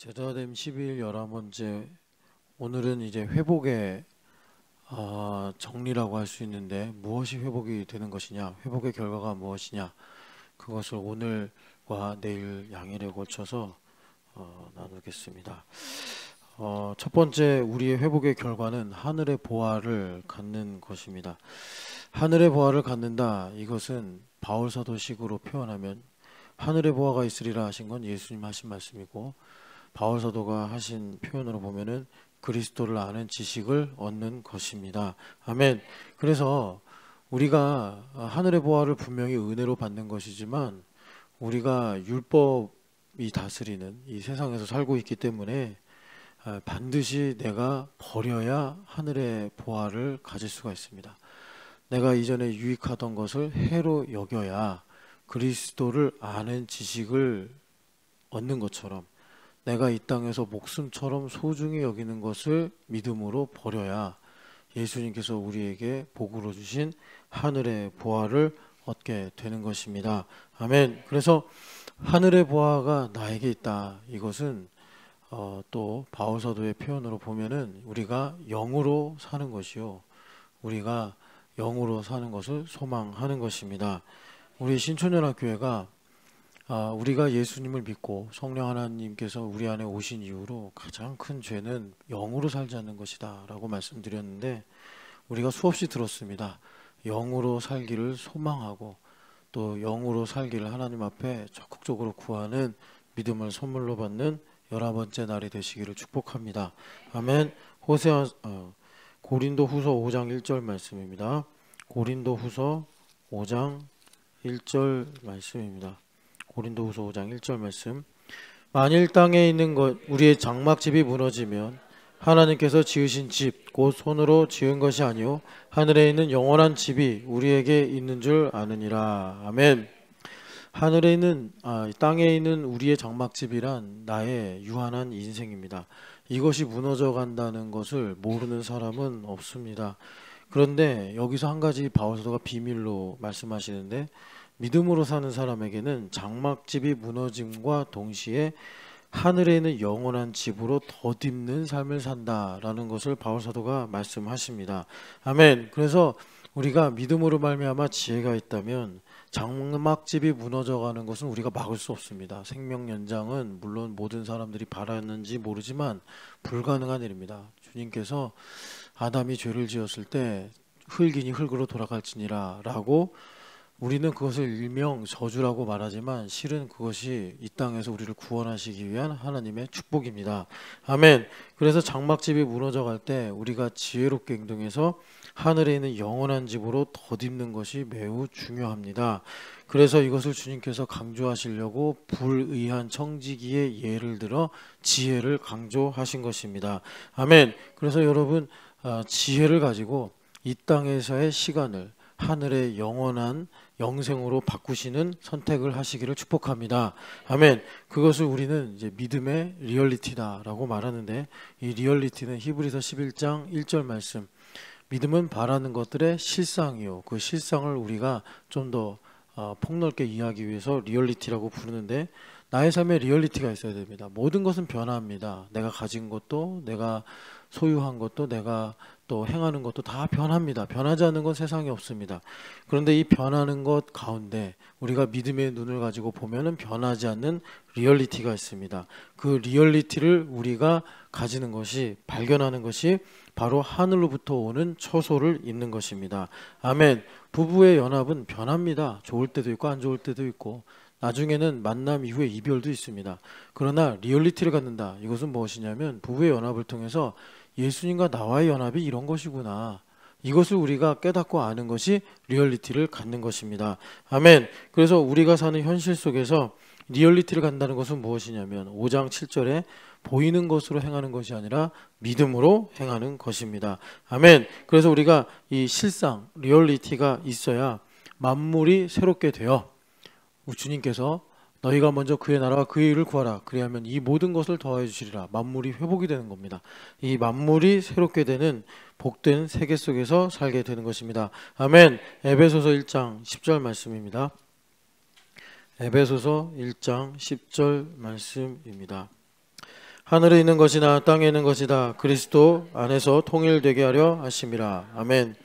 제자됨 12일 11번째. 오늘은 이제 회복의 정리라고 할 수 있는데, 무엇이 회복이 되는 것이냐, 회복의 결과가 무엇이냐, 그것을 오늘과 내일 양일에 걸쳐서 나누겠습니다. 첫 번째, 우리의 회복의 결과는 하늘의 보화를 갖는 것입니다. 하늘의 보화를 갖는다, 이것은 바울 사도식으로 표현하면 하늘의 보화가 있으리라 하신 건 예수님 하신 말씀이고, 바울 사도가 하신 표현으로 보면은 그리스도를 아는 지식을 얻는 것입니다. 아멘. 그래서 우리가 하늘의 보화를 분명히 은혜로 받는 것이지만, 우리가 율법이 다스리는 이 세상에서 살고 있기 때문에 반드시 내가 버려야 하늘의 보화를 가질 수가 있습니다. 내가 이전에 유익하던 것을 해로 여겨야 그리스도를 아는 지식을 얻는 것처럼, 내가 이 땅에서 목숨처럼 소중히 여기는 것을 믿음으로 버려야 예수님께서 우리에게 복으로 주신 하늘의 보화를 얻게 되는 것입니다. 아멘. 그래서 하늘의 보화가 나에게 있다, 이것은 또 바울 사도의 표현으로 보면은 우리가 영으로 사는 것이요, 우리가 영으로 사는 것을 소망하는 것입니다. 우리 신촌연합교회가 우리가 예수님을 믿고 성령 하나님께서 우리 안에 오신 이후로 가장 큰 죄는 영으로 살지 않는 것이다 라고 말씀드렸는데, 우리가 수없이 들었습니다. 영으로 살기를 소망하고 또 영으로 살기를 하나님 앞에 적극적으로 구하는 믿음을 선물로 받는 11번째 날이 되시기를 축복합니다. 아멘. 고린도후서 5장 1절 말씀입니다. 고린도후서 5장 1절 말씀입니다. 고린도후서 5장 1절 말씀. 만일 땅에 있는 것, 우리의 장막집이 무너지면 하나님께서 지으신 집, 곧 손으로 지은 것이 아니요 하늘에 있는 영원한 집이 우리에게 있는 줄 아느니라. 아멘. 하늘에 있는 땅에 있는 우리의 장막집이란 나의 유한한 인생입니다. 이것이 무너져 간다는 것을 모르는 사람은 없습니다. 그런데 여기서 한 가지 바울 사도가 비밀로 말씀하시는데, 믿음으로 사는 사람에게는 장막집이 무너짐과 동시에 하늘에 있는 영원한 집으로 덧입는 삶을 산다라는 것을 바울 사도가 말씀하십니다. 아멘. 그래서 우리가 믿음으로 말미암아 지혜가 있다면 장막집이 무너져가는 것은 우리가 막을 수 없습니다. 생명 연장은 물론 모든 사람들이 바랐는지 모르지만 불가능한 일입니다. 주님께서 아담이 죄를 지었을 때 흙이니 흙으로 돌아갈지니라 라고, 우리는 그것을 일명 저주라고 말하지만 실은 그것이 이 땅에서 우리를 구원하시기 위한 하나님의 축복입니다. 아멘. 그래서 장막집이 무너져 갈 때 우리가 지혜롭게 행동해서 하늘에 있는 영원한 집으로 덧입는 것이 매우 중요합니다. 그래서 이것을 주님께서 강조하시려고 불의한 청지기의 예를 들어 지혜를 강조하신 것입니다. 아멘. 그래서 여러분, 지혜를 가지고 이 땅에서의 시간을 하늘의 영원한 영생으로 바꾸시는 선택을 하시기를 축복합니다. 아멘. 그것을 우리는 이제 믿음의 리얼리티다라고 말하는데, 이 리얼리티는 히브리서 11장 1절 말씀, 믿음은 바라는 것들의 실상이요, 그 실상을 우리가 좀 더 폭넓게 이해하기 위해서 리얼리티라고 부르는데, 나의 삶에 리얼리티가 있어야 됩니다. 모든 것은 변합니다. 내가 가진 것도, 내가 소유한 것도, 내가 또 행하는 것도 다 변합니다. 변하지 않는 건 세상에 없습니다. 그런데 이 변하는 것 가운데 우리가 믿음의 눈을 가지고 보면은 변하지 않는 리얼리티가 있습니다. 그 리얼리티를 우리가 가지는 것이, 발견하는 것이 바로 하늘로부터 오는 처소를 잇는 것입니다. 아멘. 부부의 연합은 변합니다. 좋을 때도 있고 안 좋을 때도 있고, 나중에는 만남 이후에 이별도 있습니다. 그러나 리얼리티를 갖는다, 이것은 무엇이냐면 부부의 연합을 통해서 예수님과 나와의 연합이 이런 것이구나, 이것을 우리가 깨닫고 아는 것이 리얼리티를 갖는 것입니다. 아멘. 그래서 우리가 사는 현실 속에서 리얼리티를 갖는다는 것은 무엇이냐면 5장 7절에 보이는 것으로 행하는 것이 아니라 믿음으로 행하는 것입니다. 아멘. 그래서 우리가 이 실상, 리얼리티가 있어야 만물이 새롭게 되어 주님께서 너희가 먼저 그의 나라와 그의 의를 구하라, 그리하면 이 모든 것을 더하여 주시리라, 만물이 회복이 되는 겁니다. 이 만물이 새롭게 되는 복된 세계 속에서 살게 되는 것입니다. 아멘. 에베소서 1장 10절 말씀입니다. 에베소서 1장 10절 말씀입니다. 하늘에 있는 것이나 땅에 있는 것이다. 그리스도 안에서 통일되게 하려 하심이라. 아멘.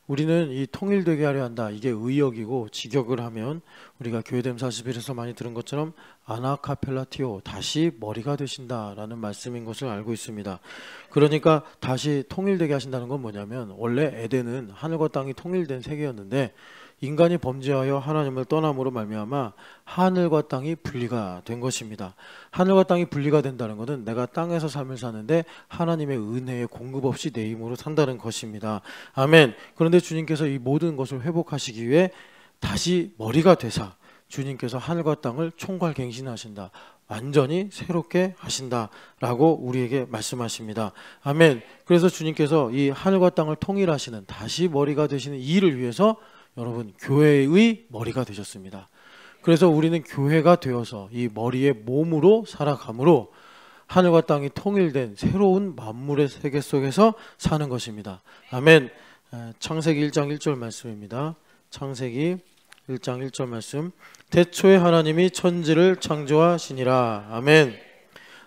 우리는 이 통일되게 하려 한다. 이게 의역이고 직역을 하면 우리가 교회됨 41에서 많이 들은 것처럼 아나카펠라티오, 다시 머리가 되신다라는 말씀인 것을 알고 있습니다. 그러니까 다시 통일되게 하신다는 건 뭐냐면, 원래 에덴은 하늘과 땅이 통일된 세계였는데 인간이 범죄하여 하나님을 떠남으로 말미암아 하늘과 땅이 분리가 된 것입니다. 하늘과 땅이 분리가 된다는 것은 내가 땅에서 삶을 사는데 하나님의 은혜의 공급 없이 내 힘으로 산다는 것입니다. 아멘. 그런데 주님께서 이 모든 것을 회복하시기 위해 다시 머리가 되사 주님께서 하늘과 땅을 총괄갱신하신다. 완전히 새롭게 하신다라고 우리에게 말씀하십니다. 아멘. 그래서 주님께서 이 하늘과 땅을 통일하시는, 다시 머리가 되시는 이 일을 위해서 여러분 교회의 머리가 되셨습니다. 그래서 우리는 교회가 되어서 이 머리의 몸으로 살아감으로 하늘과 땅이 통일된 새로운 만물의 세계 속에서 사는 것입니다. 아멘. 창세기 1장 1절 말씀입니다. 창세기 1장 1절 말씀. 태초에 하나님이 천지를 창조하시니라. 아멘.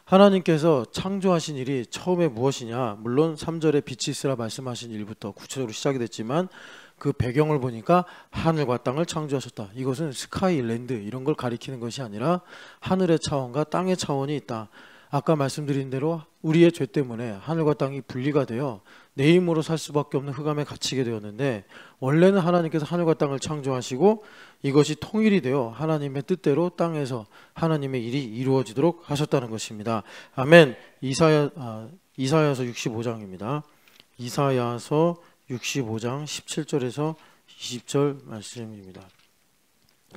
하나님께서 창조하신 일이 처음에 무엇이냐? 물론 3절에 빛이 있으라 말씀하신 일부터 구체적으로 시작이 됐지만 그 배경을 보니까 하늘과 땅을 창조하셨다. 이것은 스카이, 랜드 이런 걸 가리키는 것이 아니라 하늘의 차원과 땅의 차원이 있다. 아까 말씀드린 대로 우리의 죄 때문에 하늘과 땅이 분리가 되어 내 힘으로 살 수밖에 없는 흑암에 갇히게 되었는데, 원래는 하나님께서 하늘과 땅을 창조하시고 이것이 통일이 되어 하나님의 뜻대로 땅에서 하나님의 일이 이루어지도록 하셨다는 것입니다. 아멘. 이사야서 65장입니다. 이사야서 65장 17절에서 20절 말씀입니다.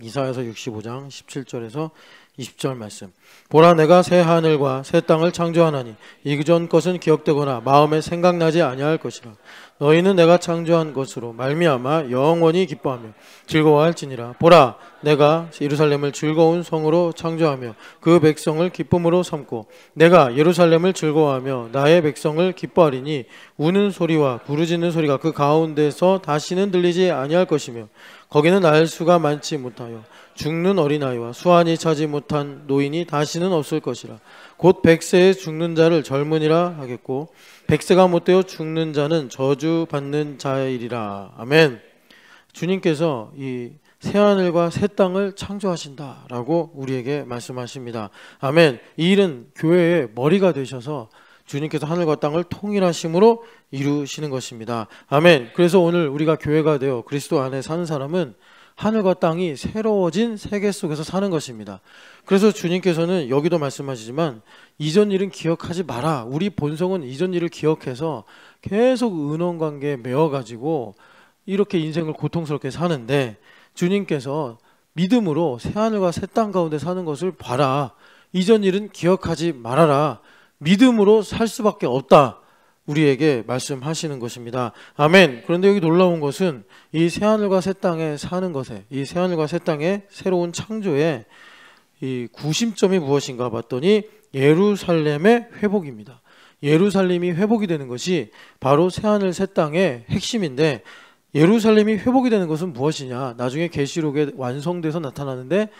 이사야서 65장 17절에서 20절 말씀. 보라, 내가 새 하늘과 새 땅을 창조하나니 이전 것은 기억되거나 마음에 생각나지 아니할 것이라. 너희는 내가 창조한 것으로 말미암아 영원히 기뻐하며 즐거워할지니라. 보라, 내가 예루살렘을 즐거운 성으로 창조하며 그 백성을 기쁨으로 삼고 내가 예루살렘을 즐거워하며 나의 백성을 기뻐하리니 우는 소리와 부르짖는 소리가 그 가운데서 다시는 들리지 아니할 것이며 거기는 날수가 많지 못하여 죽는 어린아이와 수완이 차지 못한 노인이 다시는 없을 것이라. 곧 100세에 죽는 자를 젊은이라 하겠고 100세가 못되어 죽는 자는 저주받는 자이리라. 아멘. 주님께서 이 새하늘과 새 땅을 창조하신다라고 우리에게 말씀하십니다. 아멘. 이 일은 교회의 머리가 되셔서 주님께서 하늘과 땅을 통일하심으로 이루시는 것입니다. 아멘. 그래서 오늘 우리가 교회가 되어 그리스도 안에 사는 사람은 하늘과 땅이 새로워진 세계 속에서 사는 것입니다. 그래서 주님께서는 여기도 말씀하시지만 이전 일은 기억하지 마라. 우리 본성은 이전 일을 기억해서 계속 은원관계에 매어가지고 이렇게 인생을 고통스럽게 사는데, 주님께서 믿음으로 새하늘과 새 땅 가운데 사는 것을 봐라. 이전 일은 기억하지 말아라. 믿음으로 살 수밖에 없다. 우리에게 말씀하시는 것입니다. 아멘. 그런데 여기 놀라운 것은 이 새하늘과 새 땅에 사는 것에, 이 새하늘과 새 땅의 새로운 창조에 이 구심점이 무엇인가 봤더니 예루살렘의 회복입니다. 예루살렘이 회복이 되는 것이 바로 새하늘 새 땅의 핵심인데, 예루살렘이 회복이 되는 것은 무엇이냐? 나중에 계시록에 완성돼서 나타나는데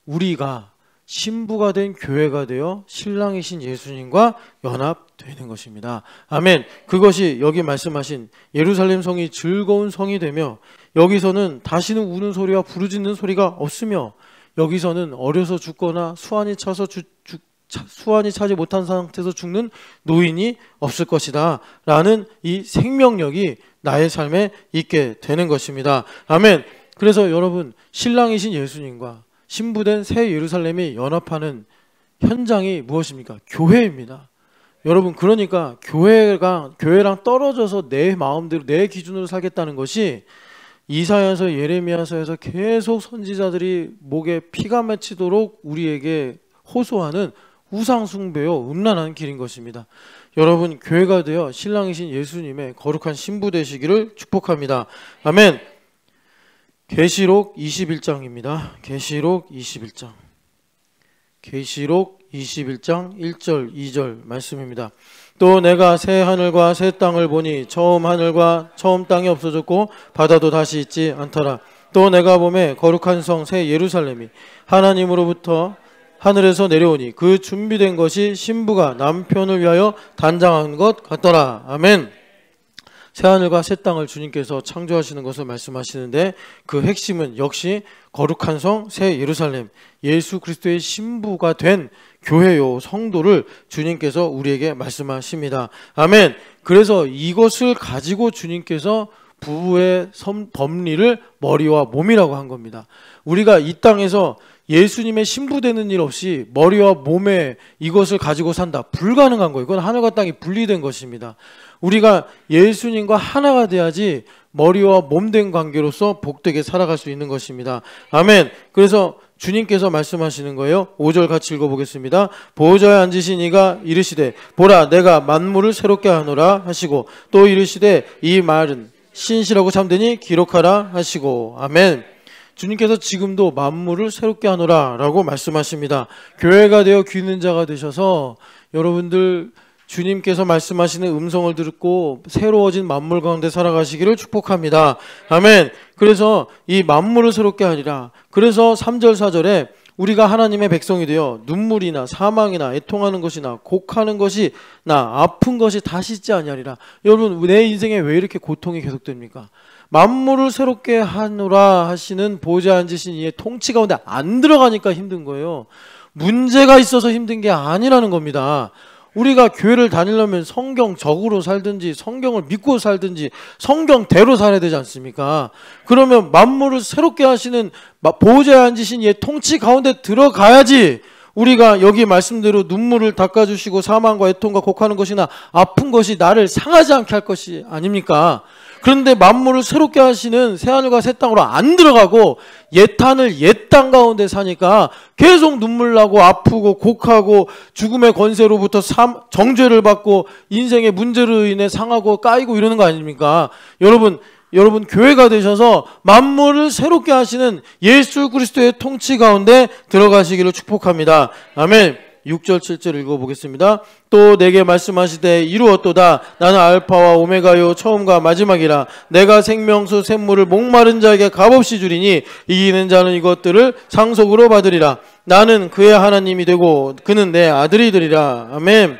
우리가 신부가 된 교회가 되어 신랑이신 예수님과 연합되는 것입니다. 아멘. 그것이 여기 말씀하신 예루살렘 성이 즐거운 성이 되며, 여기서는 다시는 우는 소리와 부르짖는 소리가 없으며, 여기서는 어려서 죽거나 수완이 차지 못한 상태에서 죽는 노인이 없을 것이다 라는 이 생명력이 나의 삶에 있게 되는 것입니다. 아멘. 그래서 여러분, 신랑이신 예수님과 신부된 새 예루살렘이 연합하는 현장이 무엇입니까? 교회입니다. 여러분, 그러니까 교회랑 떨어져서 내 마음대로 내 기준으로 살겠다는 것이 이사야서 예레미야서에서 계속 선지자들이 목에 피가 맺히도록 우리에게 호소하는 우상 숭배요 음란한 길인 것입니다. 여러분, 교회가 되어 신랑이신 예수님의 거룩한 신부 되시기를 축복합니다. 아멘. 계시록 21장입니다. 계시록 21장. 계시록 21장 1절 2절 말씀입니다. 또 내가 새 하늘과 새 땅을 보니 처음 하늘과 처음 땅이 없어졌고 바다도 다시 있지 않더라. 또 내가 보매 거룩한 성 새 예루살렘이 하늘에서 내려오니 그 준비된 것이 신부가 남편을 위하여 단장한 것 같더라. 아멘. 새하늘과 새 땅을 주님께서 창조하시는 것을 말씀하시는데 그 핵심은 역시 거룩한 성 새 예루살렘, 예수 그리스도의 신부가 된 교회요 성도를 주님께서 우리에게 말씀하십니다. 아멘. 그래서 이것을 가지고 주님께서 부부의 법리를 머리와 몸이라고 한 겁니다. 우리가 이 땅에서 예수님의 신부 되는 일 없이 머리와 몸에 이것을 가지고 산다. 불가능한 거예요. 그건 하늘과 땅이 분리된 것입니다. 우리가 예수님과 하나가 돼야지 머리와 몸된 관계로서 복되게 살아갈 수 있는 것입니다. 아멘. 그래서 주님께서 말씀하시는 거예요. 5절 같이 읽어보겠습니다. 보좌에 앉으신 이가 이르시되 보라 내가 만물을 새롭게 하노라 하시고 또 이르시되 이 말은 신실하고 참되니 기록하라 하시고. 아멘. 주님께서 지금도 만물을 새롭게 하노라 라고 말씀하십니다. 교회가 되어 귀 있는 자가 되셔서 여러분들 주님께서 말씀하시는 음성을 듣고 새로워진 만물 가운데 살아가시기를 축복합니다. 아멘. 그래서 이 만물을 새롭게 하리라. 그래서 3절 4절에 우리가 하나님의 백성이 되어 눈물이나 사망이나 애통하는 것이나 곡하는 것이나 아픈 것이 다시 있지 아니하리라. 여러분 내 인생에 왜 이렇게 고통이 계속됩니까? 만물을 새롭게 하노라 하시는 보좌에 앉으신 이의 통치 가운데 안 들어가니까 힘든 거예요. 문제가 있어서 힘든 게 아니라는 겁니다. 우리가 교회를 다니려면 성경적으로 살든지 성경을 믿고 살든지 성경대로 살아야 되지 않습니까? 그러면 만물을 새롭게 하시는 보좌에 앉으신 이의 통치 가운데 들어가야지 우리가 여기 말씀대로 눈물을 닦아주시고 사망과 애통과 곡하는 것이나 아픈 것이 나를 상하지 않게 할 것이 아닙니까? 그런데 만물을 새롭게 하시는 새하늘과 새 땅으로 안 들어가고 옛하늘 옛땅 가운데 사니까 계속 눈물 나고 아프고 곡하고 죽음의 권세로부터 정죄를 받고 인생의 문제로 인해 상하고 까이고 이러는 거 아닙니까? 여러분 교회가 되셔서 만물을 새롭게 하시는 예수 그리스도의 통치 가운데 들어가시기를 축복합니다. 아멘. 6절 7절 읽어보겠습니다. 또 내게 말씀하시되 이루었도다. 나는 알파와 오메가요 처음과 마지막이라. 내가 생명수 샘물을 목마른 자에게 값없이 주리니 이기는 자는 이것들을 상속으로 받으리라. 나는 그의 하나님이 되고 그는 내 아들이 되리라. 아멘.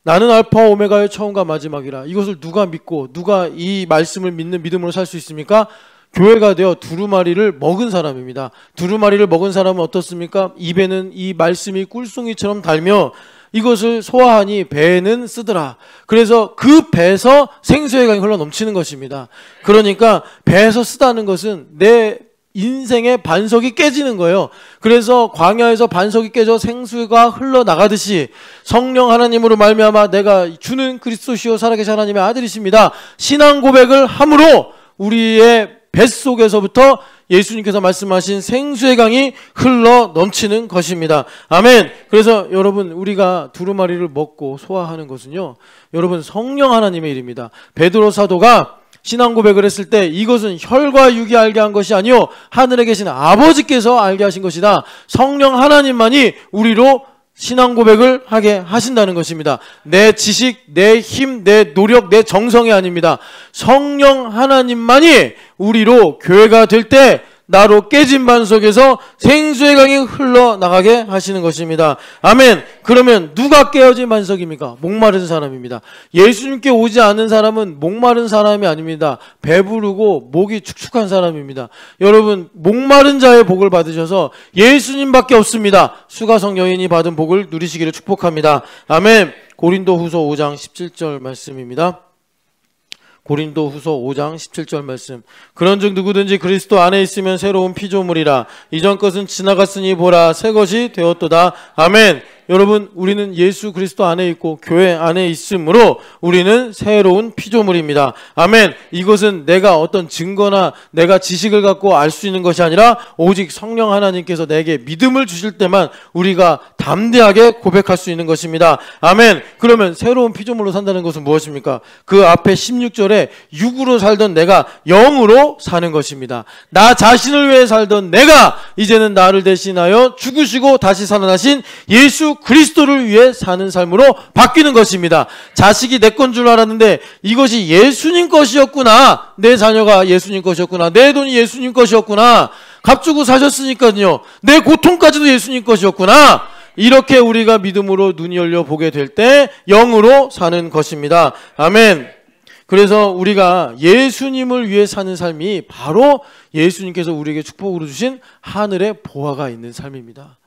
나는 알파와 오메가의 처음과 마지막이라. 이것을 누가 믿고 누가 이 말씀을 믿는 믿음으로 살 수 있습니까? 교회가 되어 두루마리를 먹은 사람입니다. 두루마리를 먹은 사람은 어떻습니까? 입에는 이 말씀이 꿀송이처럼 달며 이것을 소화하니 배에는 쓰더라. 그래서 그 배에서 생수의 강이 흘러 넘치는 것입니다. 그러니까 배에서 쓰다는 것은 내 인생의 반석이 깨지는 거예요. 그래서 광야에서 반석이 깨져 생수가 흘러나가듯이 성령 하나님으로 말미암아 내가 주는 그리스도시요 살아계신 하나님의 아들이십니다. 신앙 고백을 함으로 우리의 뱃속에서부터 예수님께서 말씀하신 생수의 강이 흘러 넘치는 것입니다. 아멘. 그래서 여러분 우리가 두루마리를 먹고 소화하는 것은요 여러분 성령 하나님의 일입니다. 베드로 사도가 신앙 고백을 했을 때 이것은 혈과 육이 알게 한 것이 아니요 하늘에 계신 아버지께서 알게 하신 것이다. 성령 하나님만이 우리로 신앙 고백을 하게 하신다는 것입니다. 내 지식, 내 힘, 내 노력, 내 정성이 아닙니다. 성령 하나님만이 우리로 교회가 될 때 나로 깨진 반석에서 생수의 강이 흘러나가게 하시는 것입니다. 아멘. 그러면 누가 깨어진 반석입니까? 목마른 사람입니다. 예수님께 오지 않는 사람은 목마른 사람이 아닙니다. 배부르고 목이 축축한 사람입니다. 여러분 목마른 자의 복을 받으셔서 예수님밖에 없습니다. 수가성 여인이 받은 복을 누리시기를 축복합니다. 아멘. 고린도후서 5장 17절 말씀입니다. 고린도후서 5장 17절 말씀. 그런즉 누구든지 그리스도 안에 있으면 새로운 피조물이라. 이전 것은 지나갔으니 보라 새 것이 되었도다. 아멘. 여러분 우리는 예수 그리스도 안에 있고 교회 안에 있으므로 우리는 새로운 피조물입니다. 아멘. 이것은 내가 어떤 증거나 내가 지식을 갖고 알 수 있는 것이 아니라 오직 성령 하나님께서 내게 믿음을 주실 때만 우리가 담대하게 고백할 수 있는 것입니다. 아멘. 그러면 새로운 피조물로 산다는 것은 무엇입니까? 그 앞에 16절에 육으로 살던 내가 영으로 사는 것입니다. 나 자신을 위해 살던 내가 이제는 나를 대신하여 죽으시고 다시 살아나신 예수 그리스도를 위해 사는 삶으로 바뀌는 것입니다. 자식이 내 건 줄 알았는데 이것이 예수님 것이었구나. 내 자녀가 예수님 것이었구나. 내 돈이 예수님 것이었구나. 값주고 사셨으니까요. 내 고통까지도 예수님 것이었구나. 이렇게 우리가 믿음으로 눈이 열려 보게 될 때 영으로 사는 것입니다. 아멘. 그래서 우리가 예수님을 위해 사는 삶이 바로 예수님께서 우리에게 축복으로 주신 하늘의 보화가 있는 삶입니다.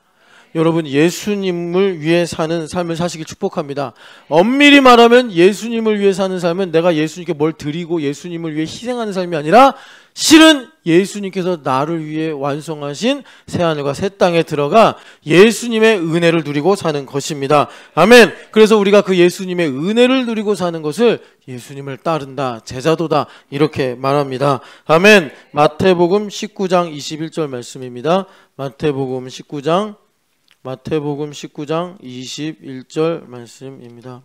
여러분, 예수님을 위해 사는 삶을 사시길 축복합니다. 엄밀히 말하면 예수님을 위해 사는 삶은 내가 예수님께 뭘 드리고 예수님을 위해 희생하는 삶이 아니라 실은 예수님께서 나를 위해 완성하신 새하늘과 새 땅에 들어가 예수님의 은혜를 누리고 사는 것입니다. 아멘. 그래서 우리가 그 예수님의 은혜를 누리고 사는 것을 예수님을 따른다, 제자도다, 이렇게 말합니다. 아멘. 마태복음 19장 21절 말씀입니다. 마태복음 19장 21절 말씀입니다.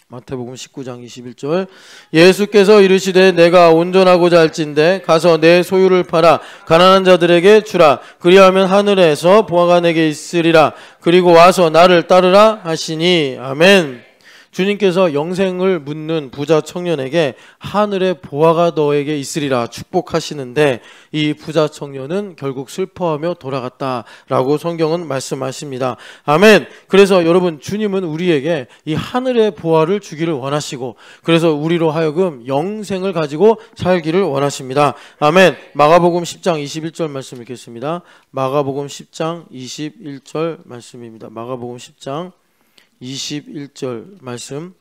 마태복음 19장 21절. 예수께서 이르시되 내가 온전하고자 할진대 가서 내 소유를 팔아 가난한 자들에게 주라. 그리하면 하늘에서 보화가 내게 있으리라. 그리고 와서 나를 따르라 하시니. 아멘. 주님께서 영생을 묻는 부자 청년에게 하늘의 보화가 너에게 있으리라 축복하시는데 이 부자 청년은 결국 슬퍼하며 돌아갔다라고 성경은 말씀하십니다. 아멘. 그래서 여러분, 주님은 우리에게 이 하늘의 보화를 주기를 원하시고 그래서 우리로 하여금 영생을 가지고 살기를 원하십니다. 아멘. 마가복음 10장 21절 말씀 읽겠습니다. 마가복음 10장 21절 말씀입니다. 마가복음 10장 21절 말씀.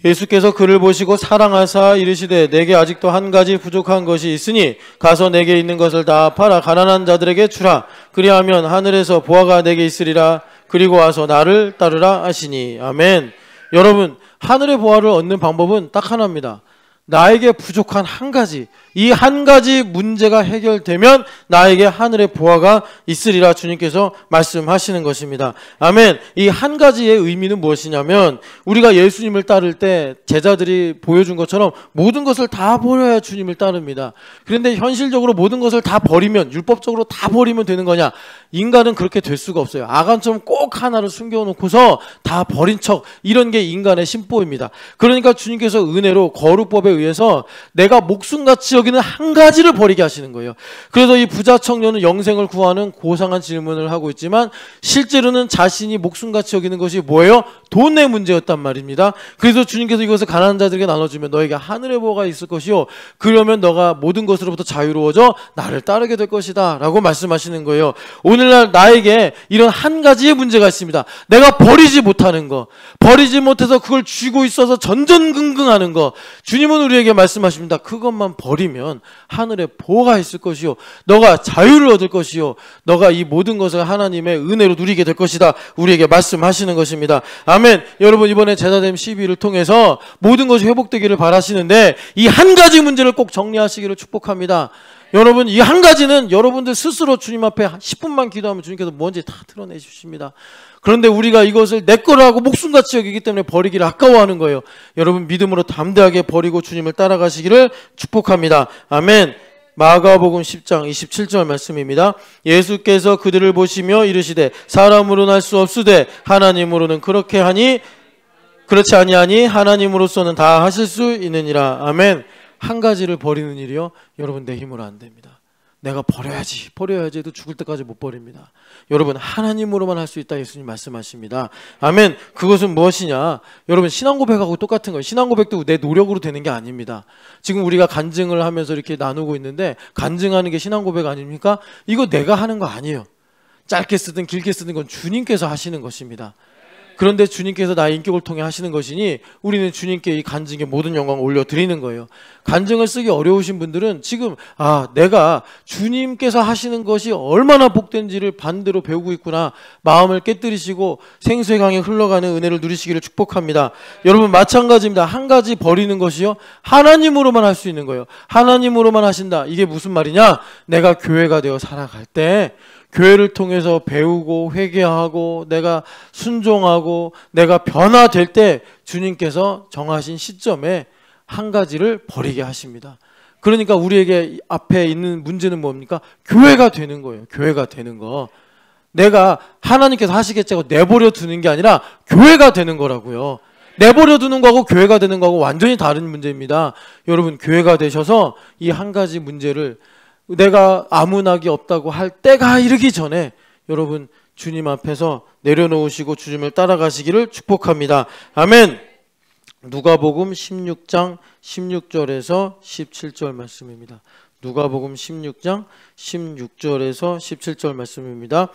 예수께서 그를 보시고 사랑하사 이르시되 내게 아직도 한 가지 부족한 것이 있으니 가서 내게 있는 것을 다 팔아 가난한 자들에게 주라. 그리하면 하늘에서 보화가 내게 있으리라. 그리고 와서 나를 따르라 하시니. 아멘. 여러분, 하늘의 보화를 얻는 방법은 딱 하나입니다. 나에게 부족한 한 가지, 이 한 가지 문제가 해결되면 나에게 하늘의 보화가 있으리라 주님께서 말씀하시는 것입니다. 아멘. 이 한 가지의 의미는 무엇이냐면 우리가 예수님을 따를 때 제자들이 보여준 것처럼 모든 것을 다 버려야 주님을 따릅니다. 그런데 현실적으로 모든 것을 다 버리면, 율법적으로 다 버리면 되는 거냐? 인간은 그렇게 될 수가 없어요. 아간처럼 꼭 하나를 숨겨놓고서 다 버린 척, 이런 게 인간의 심보입니다. 그러니까 주님께서 은혜로 거룩법에 의해서 내가 목숨같이 여기는 한 가지를 버리게 하시는 거예요. 그래서 이 부자 청년은 영생을 구하는 고상한 질문을 하고 있지만 실제로는 자신이 목숨같이 여기는 것이 뭐예요? 돈의 문제였단 말입니다. 그래서 주님께서 이것을 가난한 자들에게 나눠주면 너에게 하늘의 보화가 있을 것이요, 그러면 너가 모든 것으로부터 자유로워져 나를 따르게 될 것이다 라고 말씀하시는 거예요. 오늘날 나에게 이런 한 가지의 문제가 있습니다. 내가 버리지 못하는 거, 버리지 못해서 그걸 쥐고 있어서 전전긍긍하는 거. 주님은 우리에게 말씀하십니다. 그것만 버리면 하늘에 보호가 있을 것이요, 너가 자유를 얻을 것이요, 너가 이 모든 것을 하나님의 은혜로 누리게 될 것이다 우리에게 말씀하시는 것입니다. 아멘. 여러분, 이번에 제자됨 12일을 통해서 모든 것이 회복되기를 바라시는데 이 한 가지 문제를 꼭 정리하시기를 축복합니다. 여러분, 이 한 가지는 여러분들 스스로 주님 앞에 10분만 기도하면 주님께서 뭔지 다 드러내 주십니다. 그런데 우리가 이것을 내 거라고 목숨같이 여기기 때문에 버리기를 아까워하는 거예요. 여러분, 믿음으로 담대하게 버리고 주님을 따라가시기를 축복합니다. 아멘. 마가복음 10장 27절 말씀입니다. 예수께서 그들을 보시며 이르시되 사람으로는 할 수 없으되 하나님으로는 그렇게 하니 그렇지 아니하니 하나님으로서는 다 하실 수 있느니라. 아멘. 한 가지를 버리는 일이요, 여러분, 내 힘으로 안 됩니다. 내가 버려야지 해도 죽을 때까지 못 버립니다. 여러분, 하나님으로만 할 수 있다 예수님 말씀하십니다. 아멘. 그것은 무엇이냐? 여러분, 신앙 고백하고 똑같은 거예요. 신앙 고백도 내 노력으로 되는 게 아닙니다. 지금 우리가 간증을 하면서 이렇게 나누고 있는데 간증하는 게 신앙 고백 아닙니까? 이거 내가 하는 거 아니에요. 짧게 쓰든 길게 쓰든 건 주님께서 하시는 것입니다. 그런데 주님께서 나의 인격을 통해 하시는 것이니 우리는 주님께 이 간증의 모든 영광을 올려드리는 거예요. 간증을 쓰기 어려우신 분들은 지금 내가 주님께서 하시는 것이 얼마나 복된지를 반대로 배우고 있구나, 마음을 깨뜨리시고 생수의 강에 흘러가는 은혜를 누리시기를 축복합니다. 여러분, 마찬가지입니다. 한 가지 버리는 것이요, 하나님으로만 할 수 있는 거예요. 하나님으로만 하신다. 이게 무슨 말이냐? 내가 교회가 되어 살아갈 때 교회를 통해서 배우고 회개하고 내가 순종하고 내가 변화될 때 주님께서 정하신 시점에 한 가지를 버리게 하십니다. 그러니까 우리에게 앞에 있는 문제는 뭡니까? 교회가 되는 거예요. 교회가 되는 거. 내가 하나님께서 하시겠지 하고 내버려 두는 게 아니라 교회가 되는 거라고요. 내버려 두는 거하고 교회가 되는 거하고 완전히 다른 문제입니다. 여러분, 교회가 되셔서 이 한 가지 문제를 내가 아무 낙이 없다고 할 때가 이르기 전에 여러분 주님 앞에서 내려놓으시고 주님을 따라가시기를 축복합니다. 아멘. 누가복음 16장 16절에서 17절 말씀입니다. 누가복음 16장 16절에서 17절 말씀입니다.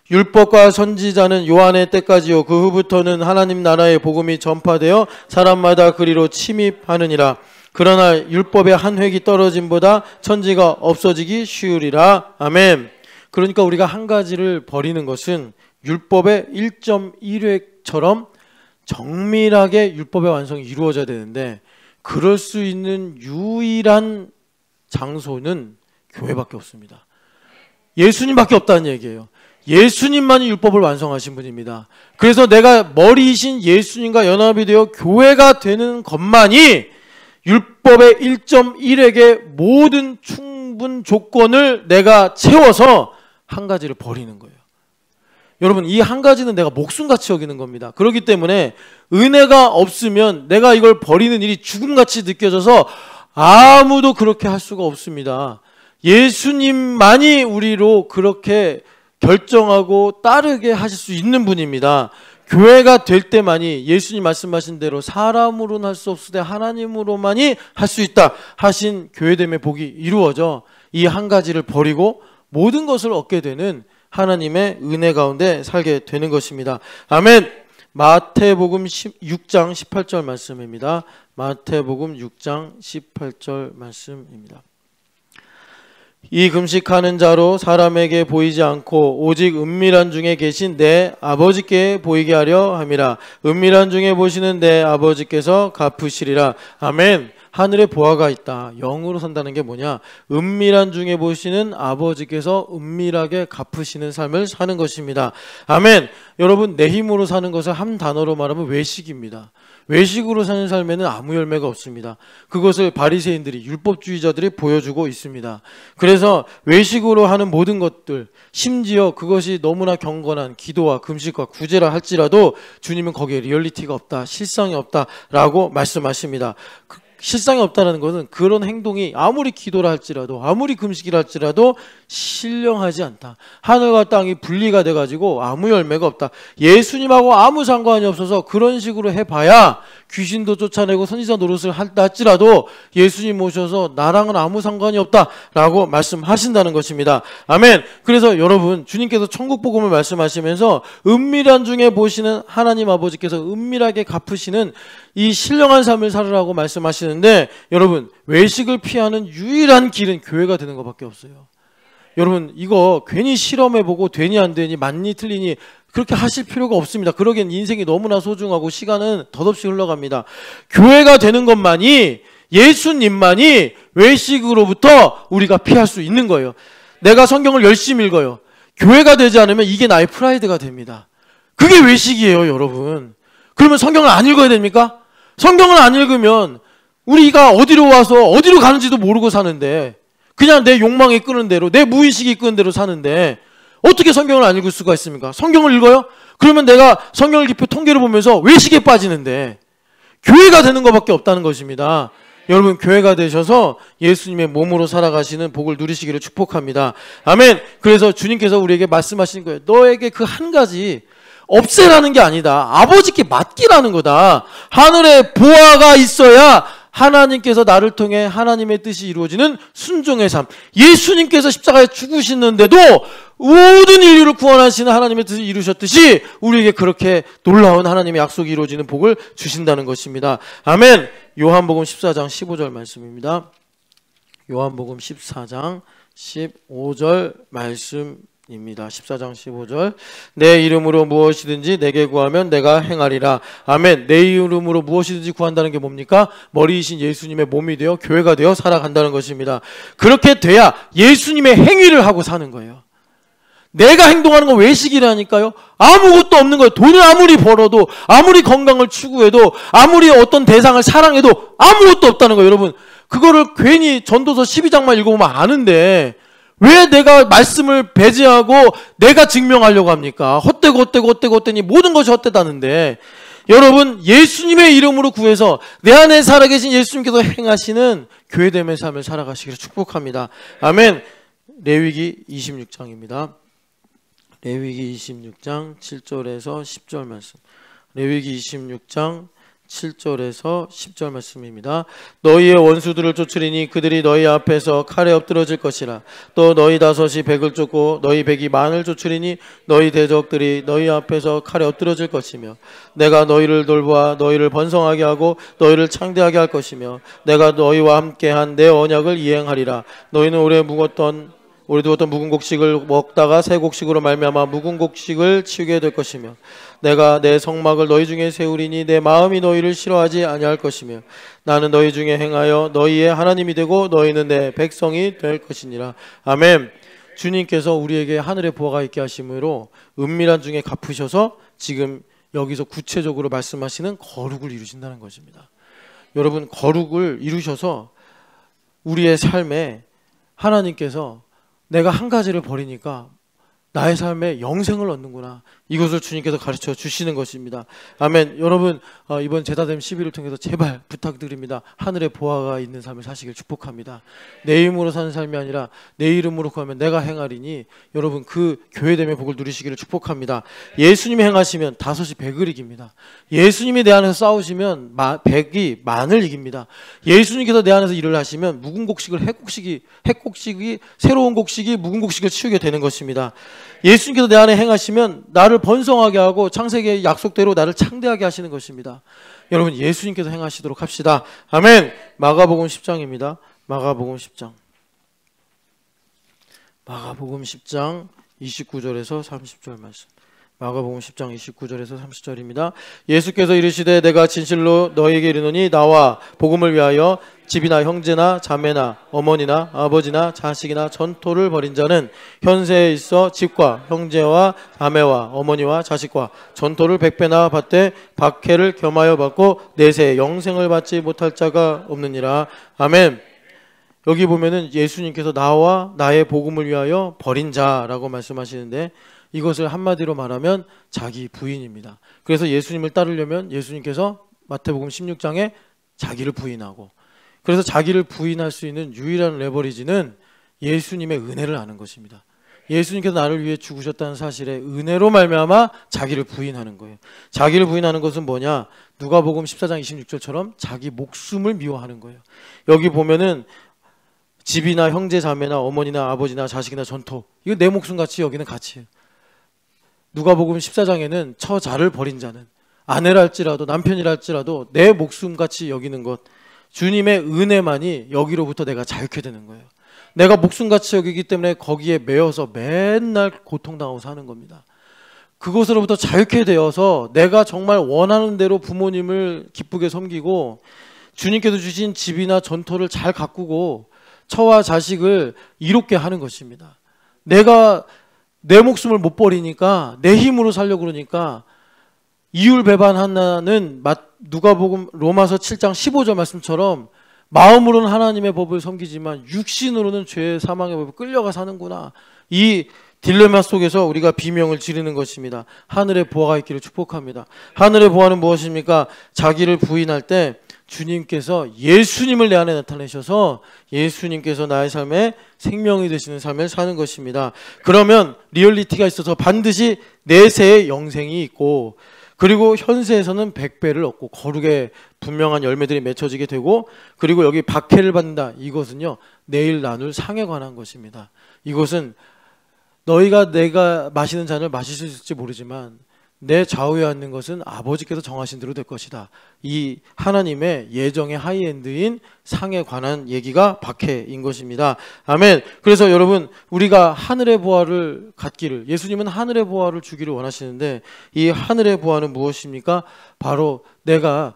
율법과 선지자는 요한의 때까지요 그 후부터는 하나님 나라의 복음이 전파되어 사람마다 그리로 침입하느니라. 그러나 율법의 한 획이 떨어짐보다 천지가 없어지기 쉬우리라. 아멘. 그러니까 우리가 한 가지를 버리는 것은 율법의 1.1획처럼 정밀하게 율법의 완성이 이루어져야 되는데 그럴 수 있는 유일한 장소는 교회밖에 없습니다. 예수님밖에 없다는 얘기예요. 예수님만이 율법을 완성하신 분입니다. 그래서 내가 머리이신 예수님과 연합이 되어 교회가 되는 것만이 율법의 1.1획의 모든 충분 조건을 내가 채워서 한 가지를 버리는 거예요. 여러분 이 한 가지는 내가 목숨같이 여기는 겁니다. 그렇기 때문에 은혜가 없으면 내가 이걸 버리는 일이 죽음같이 느껴져서 아무도 그렇게 할 수가 없습니다. 예수님만이 우리로 그렇게 결정하고 따르게 하실 수 있는 분입니다. 교회가 될 때만이 예수님 말씀하신 대로 사람으로는 할 수 없으되 하나님으로만이 할 수 있다 하신 교회됨의 복이 이루어져 이 한 가지를 버리고 모든 것을 얻게 되는 하나님의 은혜 가운데 살게 되는 것입니다. 아멘. 마태복음 6장 18절 말씀입니다. 마태복음 6장 18절 말씀입니다. 이 금식하는 자로 사람에게 보이지 않고 오직 은밀한 중에 계신 내 아버지께 보이게 하려 함이라. 은밀한 중에 보시는 내 아버지께서 갚으시리라. 아멘. 하늘에 보아가 있다. 영으로 산다는 게 뭐냐? 은밀한 중에 보시는 아버지께서 은밀하게 갚으시는 삶을 사는 것입니다. 아멘. 여러분 내 힘으로 사는 것을 한 단어로 말하면 외식입니다. 외식으로 사는 삶에는 아무 열매가 없습니다. 그것을 바리새인들이 율법주의자들이 보여주고 있습니다. 그래서 외식으로 하는 모든 것들 심지어 그것이 너무나 경건한 기도와 금식과 구제라 할지라도 주님은 거기에 리얼리티가 없다. 실상이 없다라고 말씀하십니다. 실상이 없다는 것은 그런 행동이 아무리 기도라 할지라도 아무리 금식이라 할지라도 신령하지 않다. 하늘과 땅이 분리가 돼가지고 아무 열매가 없다. 예수님하고 아무 상관이 없어서 그런 식으로 해봐야 귀신도 쫓아내고 선지자 노릇을 한다 할지라도 예수님 모셔서 나랑은 아무 상관이 없다라고 말씀하신다는 것입니다. 아멘. 그래서 여러분 주님께서 천국복음을 말씀하시면서 은밀한 중에 보시는 하나님 아버지께서 은밀하게 갚으시는 이 신령한 삶을 살으라고 말씀하시는데 여러분 외식을 피하는 유일한 길은 교회가 되는 것밖에 없어요. 여러분 이거 괜히 실험해보고 되니 안 되니 맞니 틀리니 그렇게 하실 필요가 없습니다. 그러기엔 인생이 너무나 소중하고 시간은 덧없이 흘러갑니다. 교회가 되는 것만이 예수님만이 외식으로부터 우리가 피할 수 있는 거예요. 내가 성경을 열심히 읽어요. 교회가 되지 않으면 이게 나의 프라이드가 됩니다. 그게 외식이에요 여러분. 그러면 성경을 안 읽어야 됩니까? 성경을 안 읽으면 우리가 어디로 와서 어디로 가는지도 모르고 사는데 그냥 내 욕망이 끄는 대로 내 무의식이 끄는 대로 사는데 어떻게 성경을 안 읽을 수가 있습니까? 성경을 읽어요? 그러면 내가 성경을 깊이 통계를 보면서 외식에 빠지는데 교회가 되는 것밖에 없다는 것입니다. 여러분 교회가 되셔서 예수님의 몸으로 살아가시는 복을 누리시기를 축복합니다. 아멘. 그래서 주님께서 우리에게 말씀하시는 거예요. 너에게 그 한 가지 없애라는 게 아니다. 아버지께 맡기라는 거다. 하늘에 보아가 있어야 하나님께서 나를 통해 하나님의 뜻이 이루어지는 순종의 삶. 예수님께서 십자가에 죽으시는데도 모든 인류를 구원하시는 하나님의 뜻을 이루셨듯이 우리에게 그렇게 놀라운 하나님의 약속이 이루어지는 복을 주신다는 것입니다. 아멘. 요한복음 14장 15절 말씀입니다. 요한복음 14장 15절 말씀입니다. 14장 15절. 내 이름으로 무엇이든지 내게 구하면 내가 행하리라. 아멘. 내 이름으로 무엇이든지 구한다는 게 뭡니까? 머리이신 예수님의 몸이 되어 교회가 되어 살아간다는 것입니다. 그렇게 돼야 예수님의 행위를 하고 사는 거예요. 내가 행동하는 건 외식이라니까요. 아무것도 없는 거예요. 돈을 아무리 벌어도 아무리 건강을 추구해도 아무리 어떤 대상을 사랑해도 아무것도 없다는 거예요. 여러분 그거를 괜히 전도서 12장만 읽어보면 아는데 왜 내가 말씀을 배제하고 내가 증명하려고 합니까? 헛되고 모든 것이 헛되다는데 여러분 예수님의 이름으로 구해서 내 안에 살아계신 예수님께서 행하시는 교회됨의 삶을 살아가시기를 축복합니다. 아멘. 레위기 26장입니다. 레위기 26장 7절에서 10절 말씀. 레위기 26장 7절에서 10절 말씀입니다. 너희의 원수들을 쫓으리니 그들이 너희 앞에서 칼에 엎드러질 것이라. 또 너희 다섯이 백을 쫓고 너희 백이 만을 쫓으리니 너희 대적들이 너희 앞에서 칼에 엎드러질 것이며 내가 너희를 돌보아 너희를 번성하게 하고 너희를 창대하게 할 것이며 내가 너희와 함께한 내 언약을 이행하리라. 너희는 오래 두었던 묵은 곡식을 먹다가 새 곡식으로 말미암아 묵은 곡식을 치우게 될 것이며 내가 내 성막을 너희 중에 세우리니 내 마음이 너희를 싫어하지 아니할 것이며 나는 너희 중에 행하여 너희의 하나님이 되고 너희는 내 백성이 될 것이니라. 아멘. 주님께서 우리에게 하늘의 보화가 있게 하심으로 은밀한 중에 갚으셔서 지금 여기서 구체적으로 말씀하시는 거룩을 이루신다는 것입니다. 여러분, 거룩을 이루셔서 우리의 삶에 하나님께서 내가 한 가지를 버리니까 나의 삶에 영생을 얻는구나, 이것을 주님께서 가르쳐 주시는 것입니다. 아멘. 여러분, 이번 제다됨 10일을 통해서 제발 부탁드립니다. 하늘의 보화가 있는 삶을 사시길 축복합니다. 내 힘으로 사는 삶이 아니라 내 이름으로 구하면 내가 행하리니 여러분 그 교회됨의 복을 누리시기를 축복합니다. 예수님이 행하시면 다섯이 백을 이깁니다. 예수님이 내 안에서 싸우시면 백이 만을 이깁니다. 예수님께서 내 안에서 일을 하시면 묵은 곡식을 핵곡식이 새로운 곡식이 묵은 곡식을 치우게 되는 것입니다. 예수님께서 내 안에 행하시면 나를 번성하게 하고 창세기의 약속대로 나를 창대하게 하시는 것입니다. 여러분, 예수님께서 행하시도록 합시다. 아멘. 마가복음 10장입니다. 마가복음 10장 29절에서 30절 말씀. 마가복음 10장 29절에서 30절입니다. 예수께서 이르시되 내가 진실로 너희에게 이르노니 나와 복음을 위하여 집이나 형제나 자매나 어머니나 아버지나 자식이나 전토를 벌인 자는 현세에 있어 집과 형제와 자매와 어머니와 자식과 전토를 100배나 받되 박해를 겸하여 받고 내세 영생을 받지 못할 자가 없느니라. 아멘. 여기 보면은 예수님께서 나와 나의 복음을 위하여 버린 자라고 말씀하시는데 이것을 한마디로 말하면 자기 부인입니다. 그래서 예수님을 따르려면 예수님께서 마태복음 16장에 자기를 부인하고, 그래서 자기를 부인할 수 있는 유일한 레버리지는 예수님의 은혜를 아는 것입니다. 예수님께서 나를 위해 죽으셨다는 사실에 은혜로 말미암아 자기를 부인하는 거예요. 자기를 부인하는 것은 뭐냐? 누가복음 14장 26절처럼 자기 목숨을 미워하는 거예요. 여기 보면은 집이나 형제 자매나 어머니나 아버지나 자식이나 전토, 이거 내 목숨같이 여기는 가치예요. 누가복음 14장에는 처자를 버린 자는 아내랄지라도 남편이랄지라도 내 목숨같이 여기는 것, 주님의 은혜만이 여기로부터 내가 자유케 되는 거예요. 내가 목숨같이 여기기 때문에 거기에 매여서 맨날 고통당하고 사는 겁니다. 그것으로부터 자유케 되어서 내가 정말 원하는 대로 부모님을 기쁘게 섬기고 주님께서 주신 집이나 전토를 잘 가꾸고 처와 자식을 이롭게 하는 것입니다. 내가 내 목숨을 못 버리니까 내 힘으로 살려고 그러니까 이율배반하는 누가복음 로마서 7장 15절 말씀처럼 마음으로는 하나님의 법을 섬기지만 육신으로는 죄의 사망의 법을 끌려가 사는구나. 이 딜레마 속에서 우리가 비명을 지르는 것입니다. 하늘의 보화가 있기를 축복합니다. 하늘의 보화는 무엇입니까? 자기를 부인할 때 주님께서 예수님을 내 안에 나타내셔서 예수님께서 나의 삶에 생명이 되시는 삶을 사는 것입니다. 그러면 리얼리티가 있어서 반드시 내세의 영생이 있고, 그리고 현세에서는 100배를 얻고 거룩의 분명한 열매들이 맺혀지게 되고, 그리고 여기 박해를 받는다. 이것은요, 내일 나눌 상에 관한 것입니다. 이것은 너희가 내가 마시는 잔을 마실 수 있을지 모르지만 내 좌우에 앉는 것은 아버지께서 정하신 대로 될 것이다. 이 하나님의 예정의 하이엔드인 상에 관한 얘기가 박해인 것입니다. 아멘. 그래서 여러분, 우리가 하늘의 보화를 갖기를, 예수님은 하늘의 보화를 주기를 원하시는데 이 하늘의 보화는 무엇입니까? 바로 내가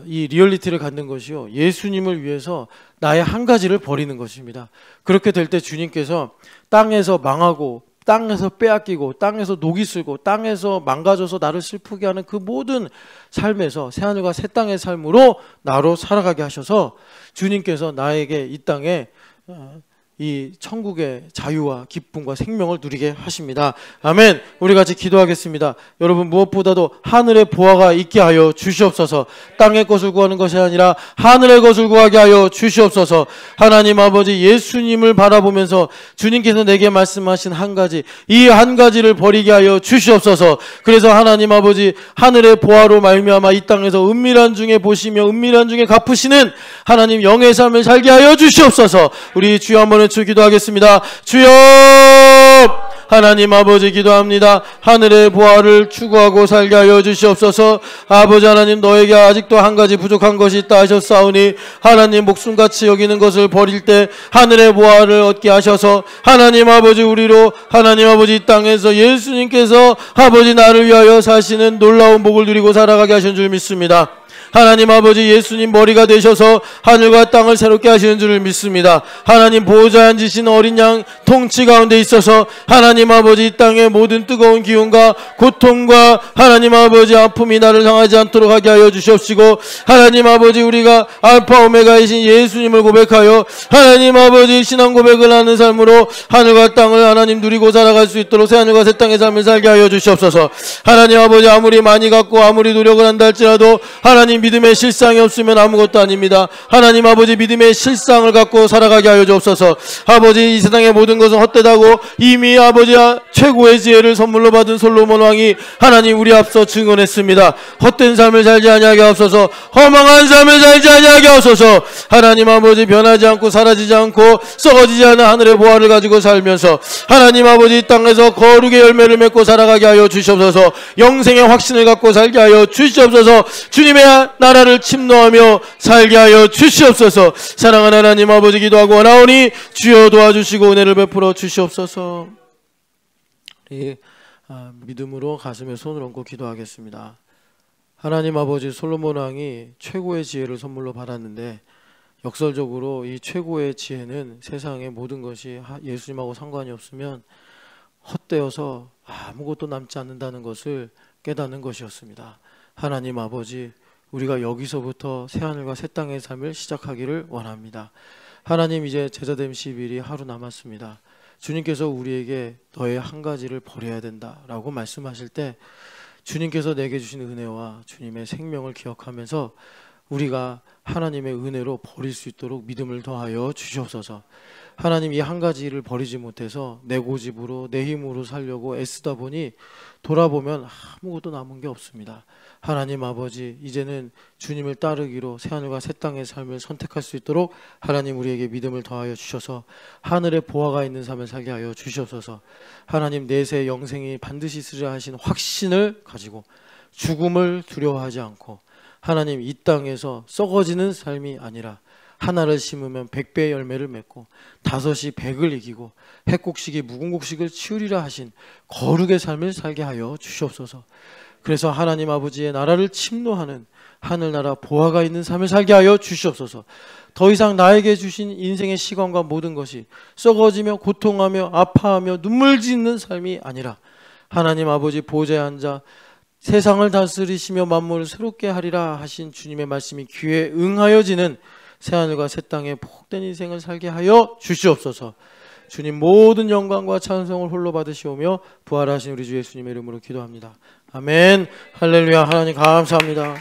이 리얼리티를 갖는 것이요, 예수님을 위해서 나의 한 가지를 버리는 것입니다. 그렇게 될 때 주님께서 땅에서 망하고 땅에서 빼앗기고 땅에서 녹이 슬고 땅에서 망가져서 나를 슬프게 하는 그 모든 삶에서 새하늘과 새 땅의 삶으로 나로 살아가게 하셔서 주님께서 나에게 이 땅에 이 천국의 자유와 기쁨과 생명을 누리게 하십니다. 아멘. 우리 같이 기도하겠습니다. 여러분, 무엇보다도 하늘의 보화가 있게 하여 주시옵소서. 땅의 것을 구하는 것이 아니라 하늘의 것을 구하게 하여 주시옵소서. 하나님 아버지, 예수님을 바라보면서 주님께서 내게 말씀하신 한 가지, 이 한 가지를 버리게 하여 주시옵소서. 그래서 하나님 아버지, 하늘의 보화로 말미암아 이 땅에서 은밀한 중에 보시며 은밀한 중에 갚으시는 하나님 영의 삶을 살게 하여 주시옵소서. 우리 주여 한번 주 기도하겠습니다. 주여, 하나님 아버지 기도합니다. 하늘의 보화를 추구하고 살게 하여 주시옵소서. 아버지 하나님, 너에게 아직도 한 가지 부족한 것이 있다 하셨사오니 하나님 목숨같이 여기는 것을 버릴 때 하늘의 보화를 얻게 하셔서 하나님 아버지, 우리로 하나님 아버지 이 땅에서 예수님께서 아버지 나를 위하여 사시는 놀라운 복을 누리고 살아가게 하신 줄 믿습니다. 하나님 아버지, 예수님 머리가 되셔서 하늘과 땅을 새롭게 하시는 줄을 믿습니다. 하나님 보호자에 앉으신 어린 양 통치 가운데 있어서 하나님 아버지 이 땅의 모든 뜨거운 기운과 고통과 하나님 아버지 아픔이 나를 향하지 않도록 하게 하여 주시옵시고, 하나님 아버지 우리가 알파 오메가이신 예수님을 고백하여 하나님 아버지 신앙 고백을 하는 삶으로 하늘과 땅을 하나님 누리고 살아갈 수 있도록 새 하늘과 새 땅의 삶을 살게 하여 주시옵소서. 하나님 아버지, 아무리 많이 갖고 아무리 노력을 한다 할지라도 하나님 믿음의 실상이 없으면 아무것도 아닙니다. 하나님 아버지, 믿음의 실상을 갖고 살아가게 하여 주옵소서. 아버지, 이 세상의 모든 것은 헛되다고 이미 아버지 최고의 지혜를 선물로 받은 솔로몬 왕이 하나님 우리 앞서 증언했습니다. 헛된 삶을 살지 아니하게 하옵소서. 허망한 삶을 살지 아니하게 하옵소서. 하나님 아버지, 변하지 않고 사라지지 않고 썩어지지 않은 하늘의 보화를 가지고 살면서 하나님 아버지 이 땅에서 거룩의 열매를 맺고 살아가게 하여 주시옵소서. 영생의 확신을 갖고 살게 하여 주시옵소서. 주님의 나라를 침노하며 살게 하여 주시옵소서. 사랑하는 하나님 아버지, 기도하고 원하오니 주여 도와주시고 은혜를 베풀어 주시옵소서. 우리 믿음으로 가슴에 손을 얹고 기도하겠습니다. 하나님 아버지, 솔로몬 왕이 최고의 지혜를 선물로 받았는데 역설적으로 이 최고의 지혜는 세상의 모든 것이 예수님하고 상관이 없으면 헛되어서 아무것도 남지 않는다는 것을 깨닫는 것이었습니다. 하나님 아버지, 우리가 여기서부터 새하늘과 새 땅의 삶을 시작하기를 원합니다. 하나님, 이제 제자됨 10일이 하루 남았습니다. 주님께서 우리에게 너의 한 가지를 버려야 된다라고 말씀하실 때 주님께서 내게 주신 은혜와 주님의 생명을 기억하면서 우리가 하나님의 은혜로 버릴 수 있도록 믿음을 더하여 주시옵소서. 하나님, 이 한 가지를 버리지 못해서 내 고집으로 내 힘으로 살려고 애쓰다 보니 돌아보면 아무것도 남은 게 없습니다. 하나님 아버지, 이제는 주님을 따르기로 새하늘과 새 땅의 삶을 선택할 수 있도록 하나님 우리에게 믿음을 더하여 주셔서 하늘의 보화가 있는 삶을 살게 하여 주시옵소서. 하나님, 내세 영생이 반드시 있으리라 하신 확신을 가지고 죽음을 두려워하지 않고 하나님 이 땅에서 썩어지는 삶이 아니라 하나를 심으면 100배의 열매를 맺고 5이 100을 이기고 핵곡식이 묵은곡식을 치우리라 하신 거룩의 삶을 살게 하여 주시옵소서. 그래서 하나님 아버지의 나라를 침노하는 하늘나라 보화가 있는 삶을 살게 하여 주시옵소서. 더 이상 나에게 주신 인생의 시간과 모든 것이 썩어지며 고통하며 아파하며 눈물 짓는 삶이 아니라 하나님 아버지 보좌에 앉아 세상을 다스리시며 만물을 새롭게 하리라 하신 주님의 말씀이 귀에 응하여지는 새하늘과 새 땅의 복된 인생을 살게 하여 주시옵소서. 주님, 모든 영광과 찬송을 홀로 받으시오며 부활하신 우리 주 예수님의 이름으로 기도합니다. 아멘. 할렐루야. 하나님 감사합니다.